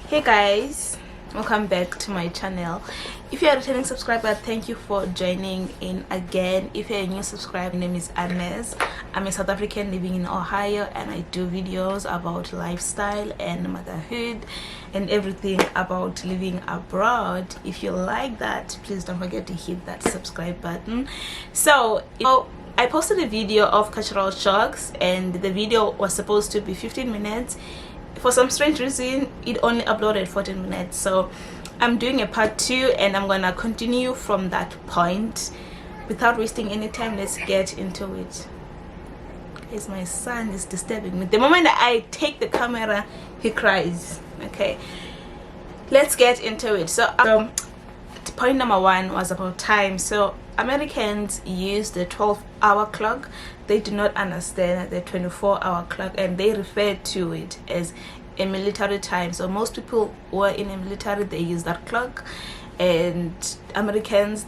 Hey guys, welcome back to my channel. If you're a returning subscriber, thank you for joining in again. If you're a new subscriber, my name is Agnes. I'm a South African living in Ohio, and I do videos about lifestyle and motherhood and everything about living abroad. If you like that, please don't forget to hit that subscribe button. So I posted a video of cultural shocks, and the video was supposed to be 15 minutes. For some strange reason, it only uploaded 14 minutes. So I'm doing a part 2, and I'm gonna continue from that point. Without wasting any time, let's get into it. Guys, my son is disturbing me. The moment that I take the camera, he cries. Okay, let's get into it. So point number 1 was about time. So Americans use the 12-hour clock. They do not understand the 24-hour clock, and they refer to it as a military time. So most people who are in the military, they use that clock, and Americans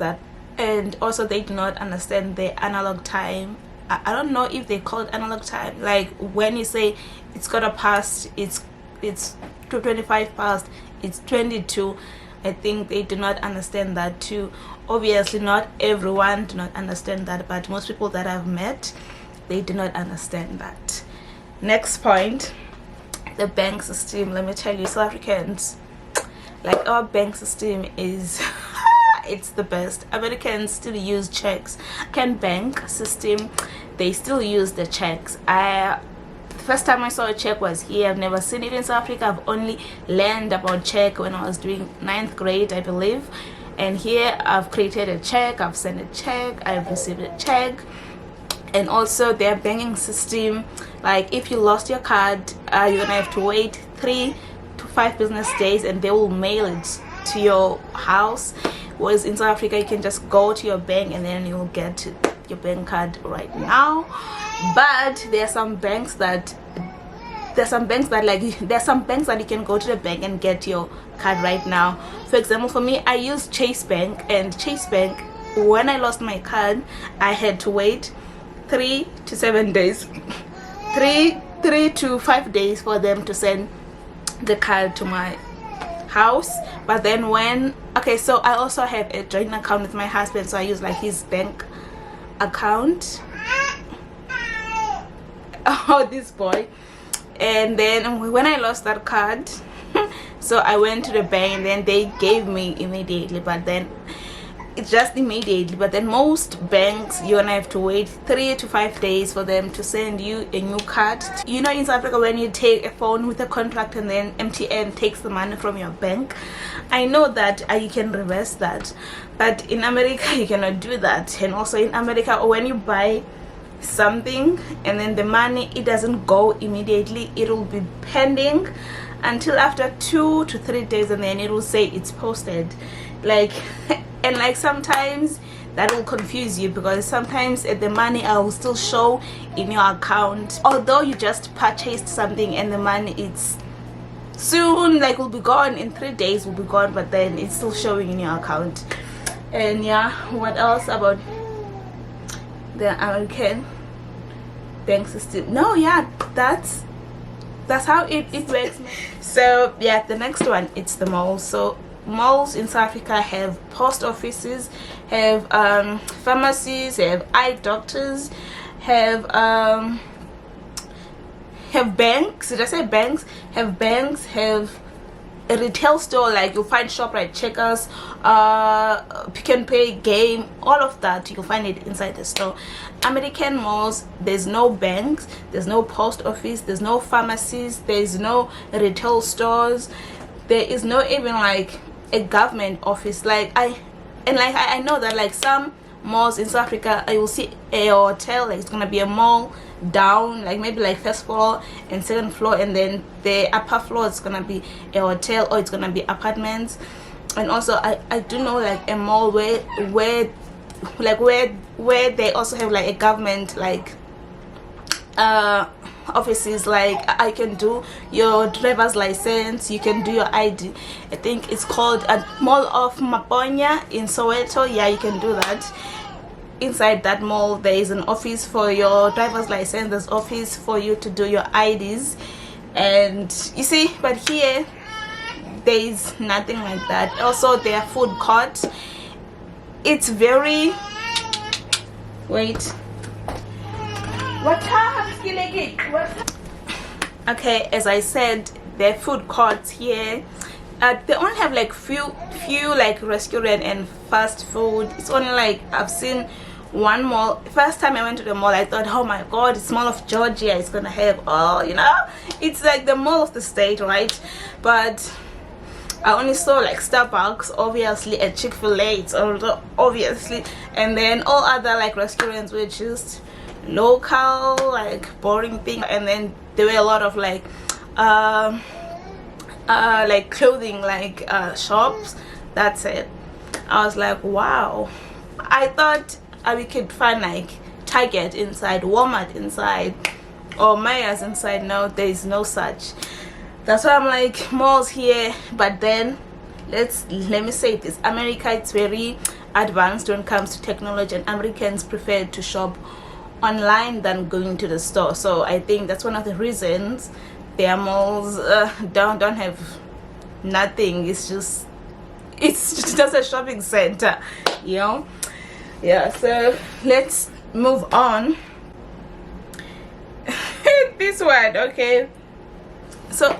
and also they do not understand the analog time. I don't know if they call it analog time, like when you say it's gotta pass, it's 2:25 past, it's 22. I think they do not understand that too. Obviously not everyone do not understand that, but most people that I've met, they do not understand that. Next point, the bank system. Let me tell you, South Africans, like, our bank system is it's the best. Americans still use checks. Bank system, they still use the checks. The first time I saw a check was here. I've never seen it in South Africa. I've only learned about check when I was doing 9th grade, I believe. And here I've created a check, I've sent a check, I've received a check. And also their banking system, like if you lost your card, you're gonna have to wait 3 to 5 business days, and they will mail it to your house. Whereas in South Africa, you can just go to your bank and then you'll get your bank card right now. But there are some banks that you can go to the bank and get your card right now. For example, for me, I use Chase Bank, and Chase Bank, when I lost my card, I had to wait 3 to 7 days, 3 to 5 days for them to send the card to my house. But then so I also have a joint account with my husband, so I use like his bank account. Oh, this boy. And then when I lost that card, so I went to the bank, and then they gave me immediately, but then it's just immediately. But then most banks, you're gonna have to wait 3 to 5 days for them to send you a new card. You know, in South Africa, when you take a phone with a contract and then MTN takes the money from your bank, I know that you can reverse that, but in America you cannot do that. And also in America, when you buy something and then the money, it doesn't go immediately, it will be pending until after 2 to 3 days, and then it will say it's posted. Like and like sometimes that will confuse you, because sometimes the money will still show in your account, although you just purchased something, and the money, it's soon, like, will be gone in 3 days, will be gone, but then it's still showing in your account. And yeah, what else about the American bank system? No, yeah, that's how it works. So yeah, the next one, it's the malls. So malls in South Africa have post offices, have pharmacies, have eye doctors, have banks. Did I say banks? Have banks, have a retail store, like you'll find ShopRite, Checkers, Pick and Pay, Game, all of that, you'll find it inside the store. American malls, there's no banks, there's no post office, there's no pharmacies, there's no retail stores, there is no even like a government office. I know that like some malls in South Africa, I will see a hotel, like it's gonna be a mall down, like maybe like first floor and second floor, and then the upper floor is gonna be a hotel, or it's gonna be apartments. And also I do know like a mall where they also have like a government like offices, like I can do your driver's license, you can do your ID. I think it's called a Mall of Maponya in Soweto. Yeah, you can do that. Inside that mall, there is an office for your driver's license, there's office for you to do your IDs. And you see, but here there is nothing like that. Also, their food court, it's very, wait, okay, as I said, their food courts here, they only have like few like restaurant and fast food. It's only like I've seen one mall. First time I went to the mall, I thought, oh my god, it's Mall of Georgia, it's gonna have all, you know, it's like the mall of the state, right? But I only saw like Starbucks, obviously, and Chick-fil-A, it's also obviously, and then all other like restaurants were just local, like boring thing. And then there were a lot of like clothing like shops. That's it. I was like, wow. I thought we could find like Target inside, Walmart inside, or Myers inside. No, there is no such. That's why I'm like, malls here. But then let me say this, America, it's very advanced when it comes to technology, and Americans prefer to shop online than going to the store. So I think that's one of the reasons their malls don't have nothing. It's just a shopping center, you know. Yeah, so let's move on. This one, okay, so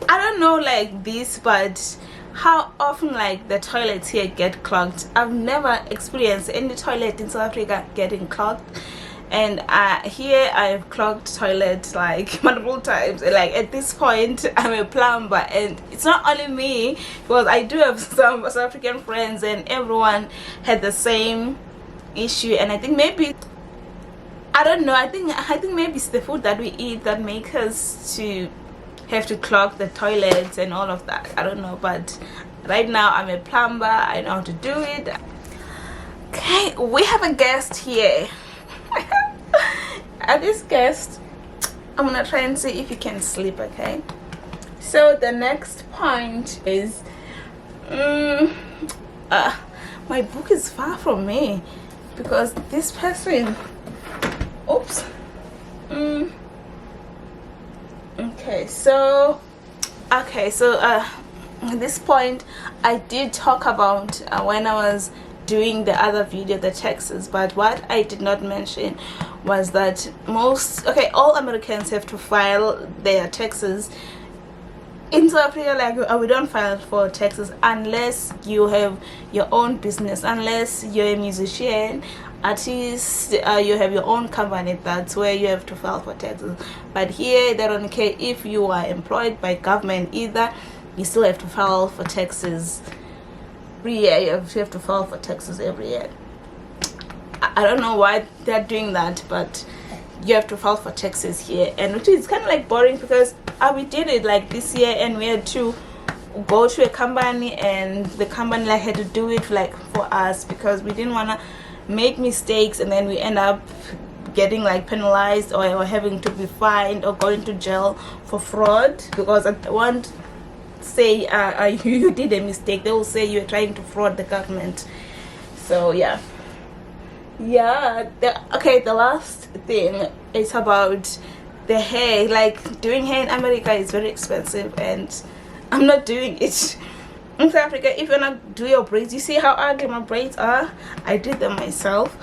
I don't know like this, but how often like the toilets here get clogged. I've never experienced any toilet in South Africa getting clogged, and here I've clogged toilets like multiple times. Like at this point, I'm a plumber, and it's not only me, because I do have some South African friends, and everyone had the same issue. And I think maybe, I don't know, I think maybe it's the food that we eat that makes us to have to clog the toilets and all of that. I don't know, but right now I'm a plumber, I know how to do it. Okay, we have a guest here. And this guest, I'm gonna try and see if he can sleep. Okay, so the next point is my book is far from me, because this person, oops, okay, so at this point I did talk about when I was doing the other video, the taxes, but what I did not mention was that all Americans have to file their taxes. In South Africa, like we don't file for taxes unless you have your own business, unless you're a musician, artist, you have your own company. That's where you have to file for taxes. But here they don't care if you are employed by government either, you still have to file for taxes every year. You have to file for taxes every year. I don't know why they're doing that, but you have to file for taxes here, and which is kind of like boring, because we did it like this year, and we had to go to a company, and the company like had to do it like for us, because we didn't want to make mistakes and then we end up getting like penalized or having to be fined or going to jail for fraud. Because I won't say you did a mistake, they will say you're trying to fraud the government. So yeah, the last thing is about the hair. Like doing hair in America is very expensive, and I'm not doing it in South Africa. If you're not do your braids, you see how ugly my braids are, I did them myself.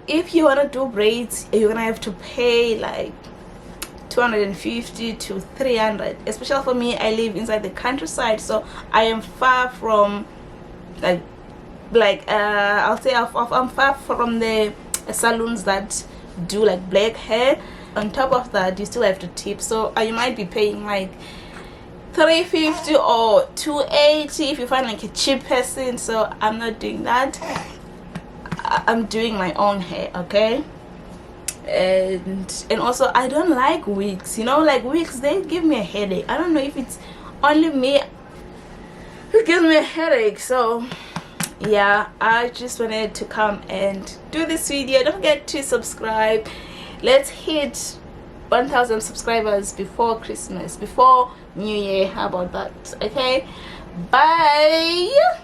If you want to do braids, you're gonna have to pay like 250 to 300, especially for me. I live inside the countryside, so I am far from I'll say I'm far from the salons that do like black hair. On top of that, you still have to tip, so you might be paying like 350 or 280 if you find like a cheap person. So I'm not doing that. I'm doing my own hair, okay? And also I don't like wigs, you know, like wigs, they give me a headache. I don't know if it's only me who gives me a headache. So yeah, I just wanted to come and do this video. Don't forget to subscribe. Let's hit 1,000 subscribers before Christmas, before New Year. How about that? Okay, bye.